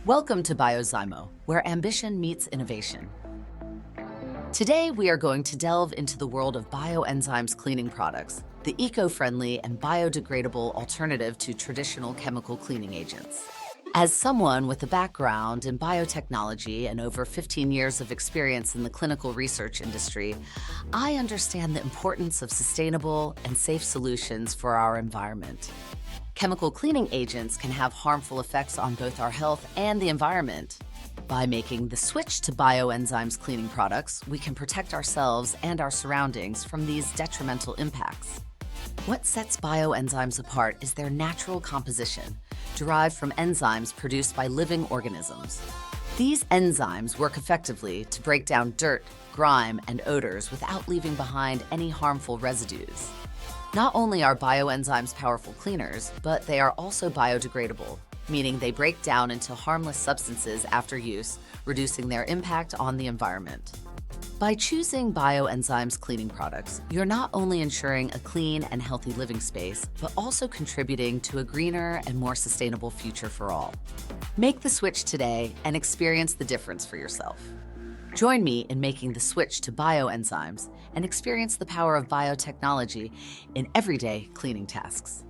Welcome to BIOZYMO, where ambition meets innovation. Today, we are going to delve into the world of bioenzymes cleaning products, the eco-friendly and biodegradable alternative to traditional chemical cleaning agents. As someone with a background in biotechnology and over 15 years of experience in the clinical research industry, I understand the importance of sustainable and safe solutions for our environment. Chemical cleaning agents can have harmful effects on both our health and the environment. By making the switch to bioenzymes cleaning products, we can protect ourselves and our surroundings from these detrimental impacts. What sets bioenzymes apart is their natural composition, derived from enzymes produced by living organisms. These enzymes work effectively to break down dirt, grime, and odors without leaving behind any harmful residues. Not only are bioenzymes powerful cleaners, but they are also biodegradable, meaning they break down into harmless substances after use, reducing their impact on the environment. By choosing bioenzymes cleaning products, you're not only ensuring a clean and healthy living space, but also contributing to a greener and more sustainable future for all. Make the switch today and experience the difference for yourself. Join me in making the switch to bioenzymes and experience the power of biotechnology in everyday cleaning tasks.